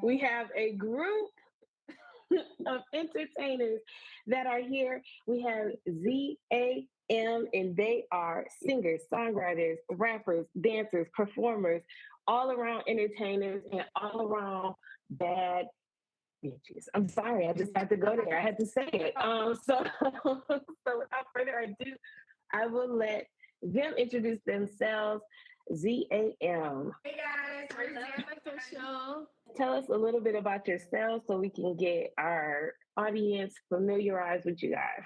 We have a group of entertainers that are here. We have Z.A.M, and they are singers, songwriters, rappers, dancers, performers, all around entertainers, and all around bad bitches. I'm sorry, I just had to go there. I had to say it. So without further ado, I will let them introduce themselves. Z.A.M. Hey guys, we're Z.A.M official. Tell us a little bit about yourself so we can get our audience familiarized with you guys.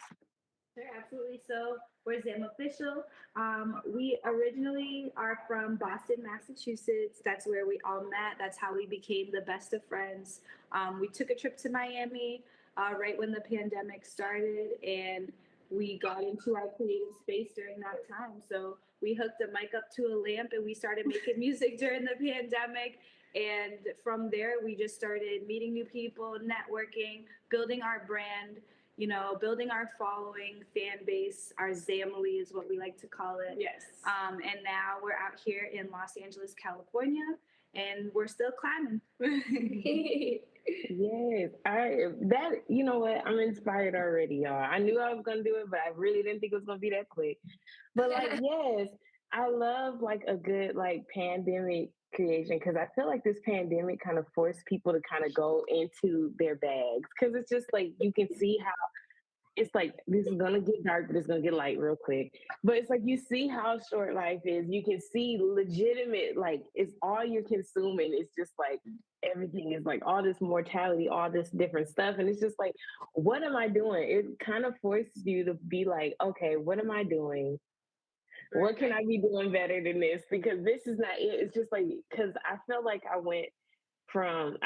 Sure, absolutely. So we're Z.A.M official. We originally are from Boston, Massachusetts. That's where we all met. That's how we became the best of friends. We took a trip to Miami right when the pandemic started, and we got into our creative space during that time. So we hooked a mic up to a lamp and we started making music during the pandemic. And from there, we just started meeting new people, networking, building our brand, building our following, fan base. Our Zamily is what we like to call it. Yes. And now we're out here in Los Angeles, California, and we're still climbing. Yes, you know what? I'm inspired already, y'all. I knew I was gonna do it, but I really didn't think it was gonna be that quick. But like, yes, I love like a good like pandemic creation because I feel like this pandemic kind of forced people to kind of go into their bags because it's just like you can see how it's like this is gonna get dark, but it's gonna get light real quick. But it's like you see how short life is. You can see legitimate, like it's all you're consuming. It's just like everything is like all this mortality, all this different stuff. And it's just like, what am I doing? It kind of forces you to be like, okay, what am I doing? What can I be doing better than this? Because this is not it. It's just like because I felt like I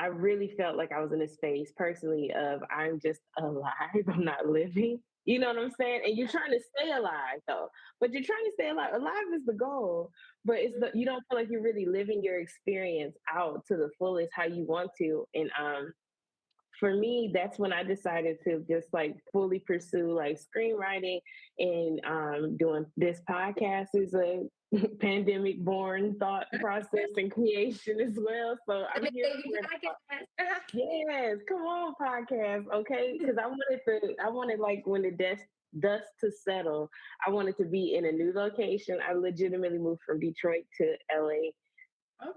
really felt like I was in a space personally of I'm just alive, I'm not living. You know what I'm saying? And you're trying to stay alive though. But you're trying to stay alive. Alive is the goal. But you don't feel like you're really living your experience out to the fullest how you want to. And for me, that's when I decided to just like fully pursue like screenwriting and doing this podcast is a pandemic born thought process and creation as well. So I'm here for yes, come on, podcast, okay? Because I wanted like when the dust to settle. I wanted to be in a new location. I legitimately moved from Detroit to LA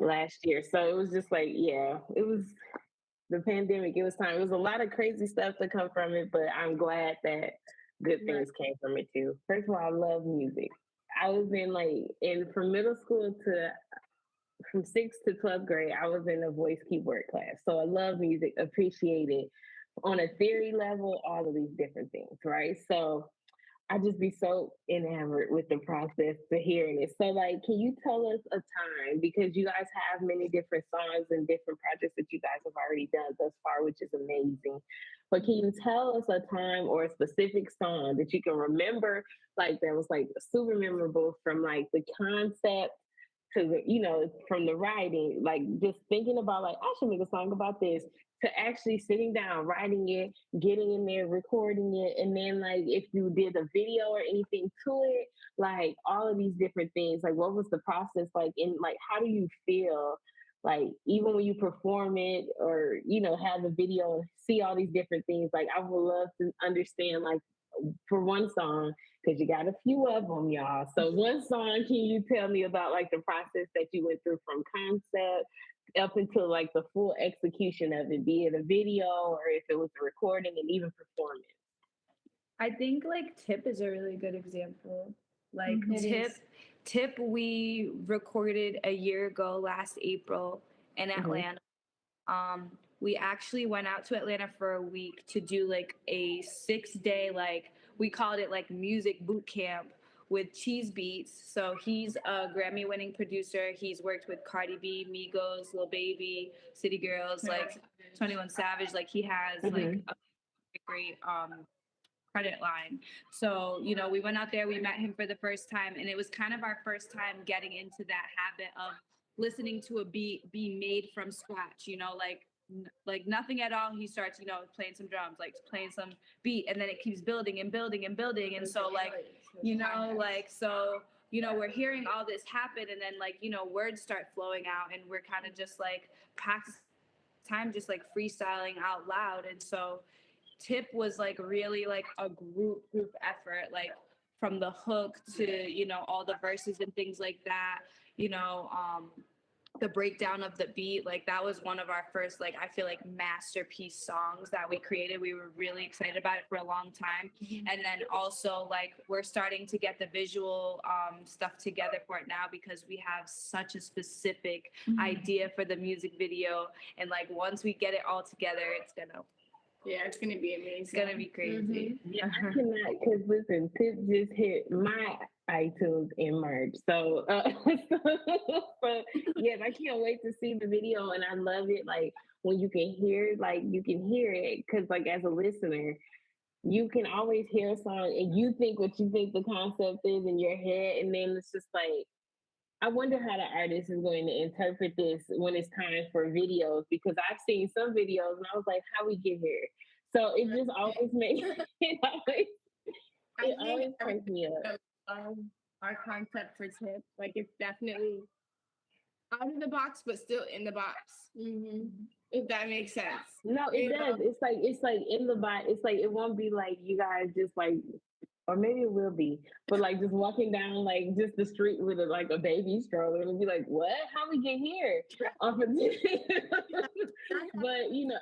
last year, so it was just like yeah, it was the pandemic. It was time. It was a lot of crazy stuff to come from it, but I'm glad that good things came from it too. First of all, I love music. I was in from middle school to from 6th to 12th grade, I was in a voice keyboard class. So I love music, appreciate it on a theory level, all of these different things, right? So I just be so enamored with the process to hearing it. So, like, can you tell us a time because you guys have many different songs and different projects that you guys have already done thus far, which is amazing. But can you tell us a time or a specific song that you can remember, like that was like super memorable from like the concept to the, from the writing, like just thinking about like I should make a song about this to actually sitting down, writing it, getting in there, recording it, and then like if you did a video or anything to it, like all of these different things, like what was the process like and like how do you feel like even when you perform it or have the video and see all these different things, like I would love to understand like for one song because you got a few of them, y'all. So one song, can you tell me about like the process that you went through from concept up until like the full execution of it, be it a video or if it was a recording and even performance? I think like Tip is a really good example. Like Tip, we recorded a year ago last April in Atlanta. We actually went out to Atlanta for a week to do like a 6-day, like we called it like music boot camp with Cheese Beats. So he's a Grammy winning producer. He's worked with Cardi B, Migos, Lil Baby, City Girls, like 21 Savage. Like he has like a great credit line. So, we went out there, we met him for the first time, and it was kind of our first time getting into that habit of listening to a beat be made from scratch, like nothing at all. He starts, playing some drums, like playing some beat, and then it keeps building and building and building. And so we're hearing all this happen, and then words start flowing out, and we're kind of just like practicing time just like freestyling out loud. And so Tip was like really like a group effort, like from the hook to, you know, all the verses and things like that, you know, the breakdown of the beat, like that was one of our first, like, I feel like masterpiece songs that we created. We were really excited about it for a long time. And then also like we're starting to get the visual stuff together for it now, because we have such a specific idea for the music video. And like once we get it all together, it's gonna be amazing. It's gonna be crazy. Yeah, I cannot, because listen, Tip just hit my iTunes in March. So, so yes, I can't wait to see the video, and I love it. Like when you can hear, like you can hear it, because like as a listener, you can always hear a song and you think what you think the concept is in your head, and then it's just like, I wonder how the artist is going to interpret this when it's time for videos, because I've seen some videos and I was like, how we get here? So it just always makes it always cracks me up. Our concept for Tip, like it's definitely out of the box, but still in the box. If that makes sense. No, it does. It's like in the box. It's like it won't be like you guys just like, or maybe it will be, but like just walking down like just the street with like a baby stroller and be like, what? How we get here? But you know,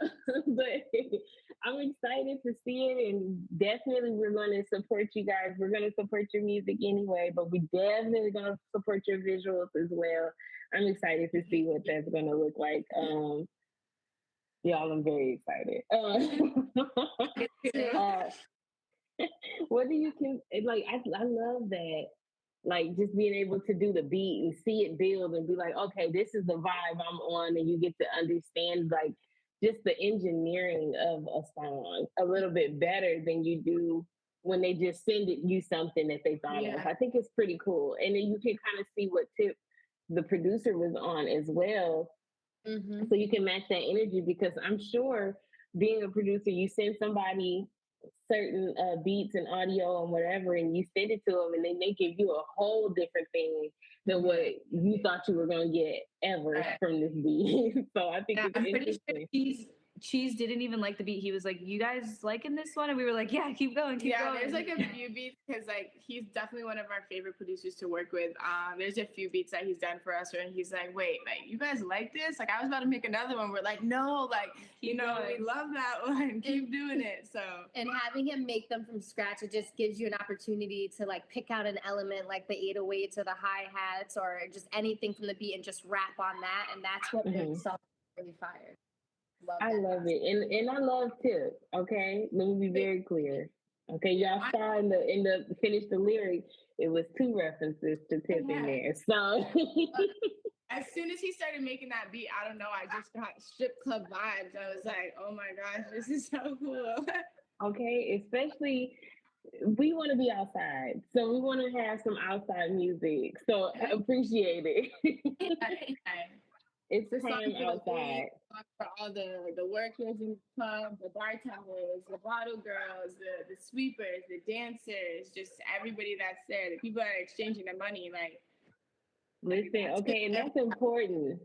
but I'm excited to see it, and definitely we're going to support you guys. We're going to support your music anyway, but we definitely going to support your visuals as well. I'm excited to see what that's going to look like. Y'all, I'm very excited. What do you like? I love that, like just being able to do the beat and see it build and be like, okay, this is the vibe I'm on, and you get to understand like just the engineering of a song a little bit better than you do when they just send you something that they thought of. I think it's pretty cool, and then you can kind of see what Tip, the producer, was on as well. So you can match that energy, because I'm sure being a producer, you send somebody certain beats and audio and whatever, and you send it to them, and then they give you a whole different thing than what you thought you were going to get ever from this beat. So I think it's interesting. Cheese didn't even like the beat. He was like, you guys liking this one? And we were like, yeah, keep going. There's like a few beats, because like he's definitely one of our favorite producers to work with. There's a few beats that he's done for us where he's like, wait, like you guys like this? Like I was about to make another one. We're like, no, like, you know, we love that one. Keep doing it. So, and having him make them from scratch, it just gives you an opportunity to like pick out an element like the 808s or the hi-hats or just anything from the beat and just rap on that. And that's what makes songs really fire. I love it, and I love Tip. Okay, let me be very clear. Okay, y'all saw in the finish the lyric, it was 2 references to Tip in there. So as soon as he started making that beat, I don't know, I just got strip club vibes. I was like, oh my gosh, this is so cool. Okay, especially we want to be outside, so we want to have some outside music. So I appreciate it. It's the time outside. For all the workers in the club, the bartenders, the bottle girls, the sweepers, the dancers, just everybody that's there, the people that are exchanging their money. Like, listen, okay, and that's important.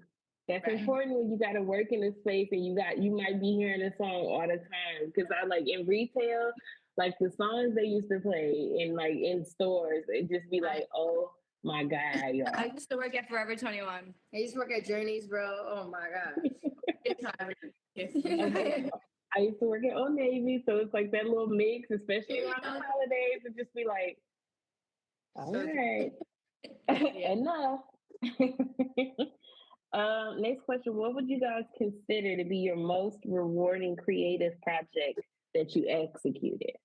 That's important when you got to work in a space and you might be hearing a song all the time. Because I like in retail, like the songs they used to play in stores, it just be like, oh my God, y'all. I used to work at Forever 21. I used to work at Journeys, bro. Oh my gosh. I used to work at Old Navy, so it's like that little mix, especially around the holidays, it just be like, all right, enough. Next question. What would you guys consider to be your most rewarding creative project that you executed?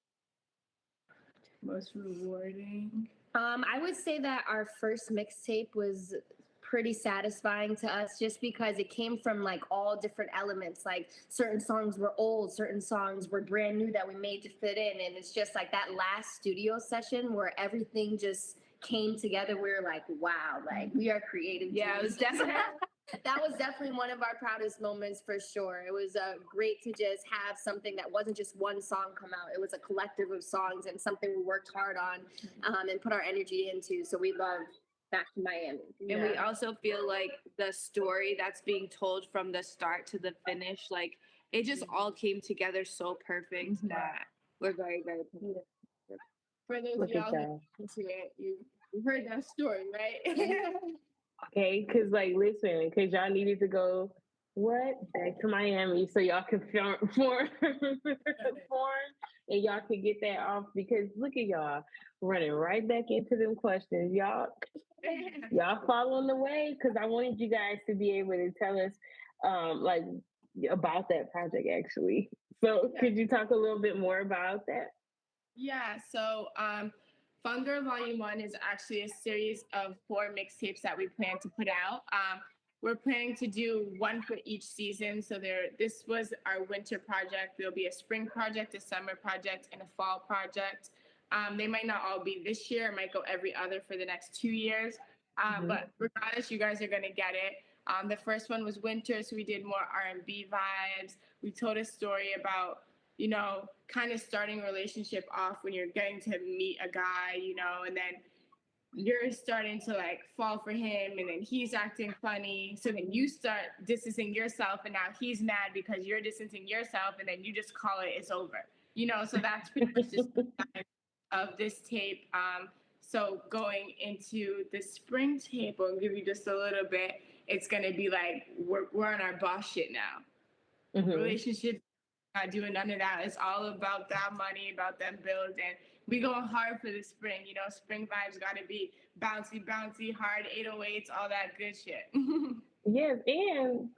Most rewarding? I would say that our first mixtape was pretty satisfying to us, just because it came from like all different elements. Like certain songs were old, certain songs were brand new that we made to fit in. And it's just like that last studio session where everything just came together. We were like, wow, like we are creative. Yeah, it was definitely. That was definitely one of our proudest moments for sure. It was great to just have something that wasn't just one song come out. It was a collective of songs and something we worked hard on and put our energy into. So we love back to Miami. And we also feel like the story that's being told from the start to the finish, like it just all came together so perfect that we're very, very proud. For those of y'all who listen to it, you heard that story, right? Okay, because like, listen, because y'all needed to go back to Miami so y'all could form, and y'all could get that off. Because look at y'all running right back into them questions, y'all following the way. Because I wanted you guys to be able to tell us, like about that project actually. So could you talk a little bit more about that? Yeah. So, Fun Girl Volume 1 is actually a series of 4 mixtapes that we plan to put out. We're planning to do one for each season. So this was our winter project. There'll be a spring project, a summer project, and a fall project. They might not all be this year. It might go every other for the next 2 years. But regardless, you guys are going to get it. The first one was winter, so we did more R&B vibes. We told a story about, you know, kind of starting a relationship off when you're getting to meet a guy, you know, and then you're starting to like fall for him, and then he's acting funny. So then you start distancing yourself, and now he's mad because you're distancing yourself, and then you just call it, it's over. You know, so that's pretty much just the time of this tape. So going into the spring tape, I'll give you just a little bit. It's gonna be like we're on our boss shit now. Relationship, not doing none of that. It's all about that money, about them bills, and we going hard for the spring. You know, spring vibes got to be bouncy, hard 808s, all that good shit. Yes, and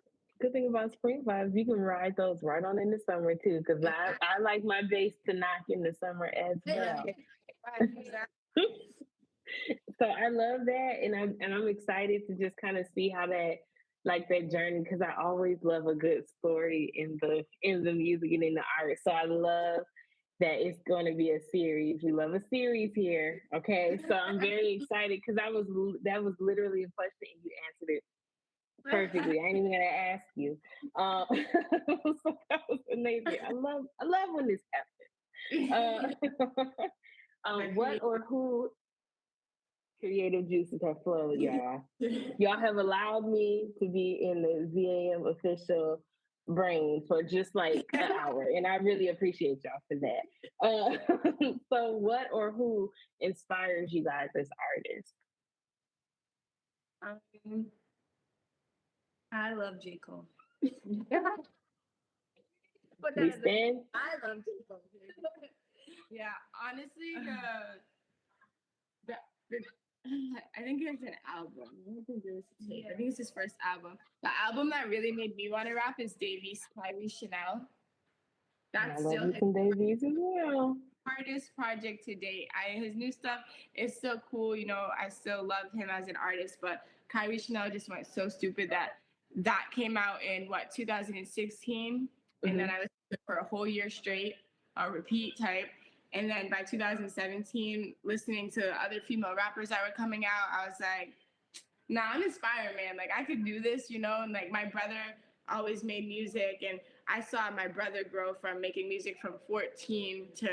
good thing about spring vibes, you can ride those right on in the summer too. Because I like my bass to knock in the summer as well. So I love that, and I'm excited to just kind of see how that journey, because I always love a good story in the music and in the art. So I love that it's going to be a series. We love a series here. Okay, so I'm very excited because that was literally a question and you answered it perfectly. I ain't even gonna ask you. So that was amazing. I love when this happens. What or who creative juices have flowed, y'all? Y'all have allowed me to be in the Z.A.M official brain for just like an hour, and I really appreciate y'all for that. So what or who inspires you guys as artists? I love J. Cole. We stand. I love J. Cole. Yeah, honestly, the I think it's an album. I don't think there's a tape. I think it's his first album. The album that really made me want to rap is Davies Kyrie Chanel. That's still his Davies as well. Hardest project to date. His new stuff is still cool. You know, I still love him as an artist, but Kyrie Chanel just went so stupid that came out in 2016, and then I listened to it for a whole year straight, a repeat type. And then by 2017, listening to other female rappers that were coming out, I was like, nah, I'm inspired, man. Like, I could do this, you know? And, like, my brother always made music, and I saw my brother grow from making music from 14 to,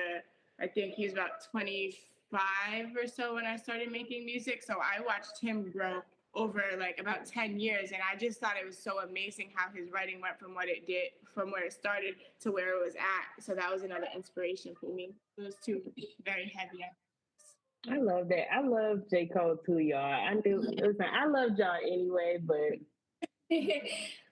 I think he was about 25 or so when I started making music. So I watched him grow over, like, about 10 years, and I just thought it was so amazing how his writing went from where it started to where it was at. So that was another inspiration for me. Those two very heavy. I love that. I love J. Cole too, y'all. Listen, I love y'all anyway, but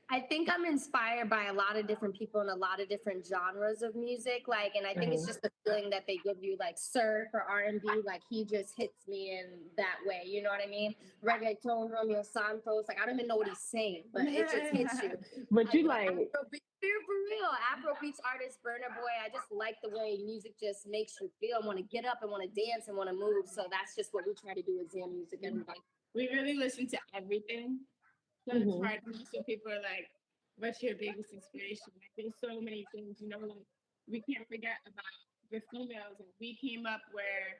I think I'm inspired by a lot of different people and a lot of different genres of music. Like, and I think it's just the feeling that they give you, like Sir for R&B, like he just hits me in that way. You know what I mean? Reggaeton, Romeo Santos, like I don't even know what he's saying, but it just hits you. But you like Afrobeat, for real. Afrobeats artist, Burna Boy. I just like the way music just makes you feel, want to get up and want to dance and want to move. So that's just what we try to do with Z.A.M music. Everybody. We really listen to everything. So it's hard. So people are like, what's your biggest inspiration? Like, there's so many things, you know, like we can't forget about the females. Like, we came up where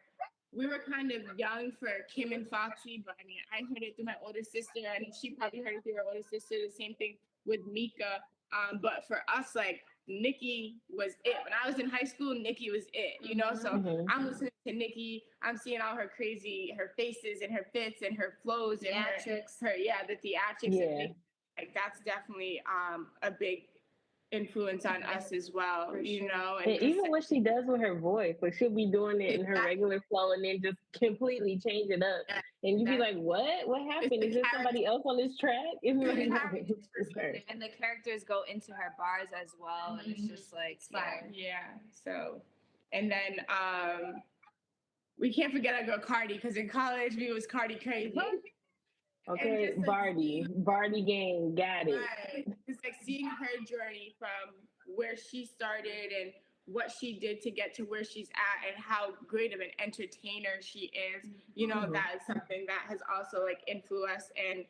we were kind of young for Kim and Foxy, but I mean, I heard it through my older sister, and she probably heard it through her older sister. The same thing with Mika. But for us, like, Nicki was it. When I was in high school, Nicki was it, you know? So I'm listening to Nicki. I'm seeing all her faces and her fits and her flows and theatrics. the theatrics. And Nicki, like, that's definitely a big influence on us as well, you know? And even what she does with her voice, like she'll be doing it in her regular flow and then just completely change it up. And you'd be like, what happened? Is there somebody else on this track? And the characters go into her bars as well. And it's just like, so, and then we can't forget our girl Cardi, because in college we was Cardi crazy. Okay, Barty gang, got it. Right. It's like seeing her journey from where she started and what she did to get to where she's at and how great of an entertainer she is. You know, that is something that has also like influenced us and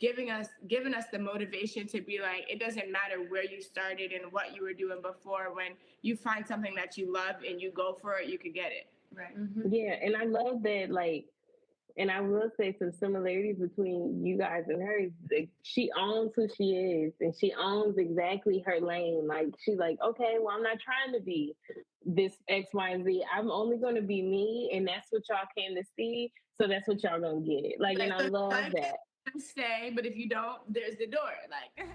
given us the motivation to be like, it doesn't matter where you started and what you were doing before. When you find something that you love and you go for it, you can get it. Right. Yeah, and I love that, like, and I will say some similarities between you guys and her. Like, she owns who she is, and she owns exactly her lane. Like, she's like, okay, well, I'm not trying to be this X, Y, and Z. I'm only going to be me, and that's what y'all came to see. So that's what y'all gonna get. Like, and I love that. Stay, but if you don't, there's the door. Like.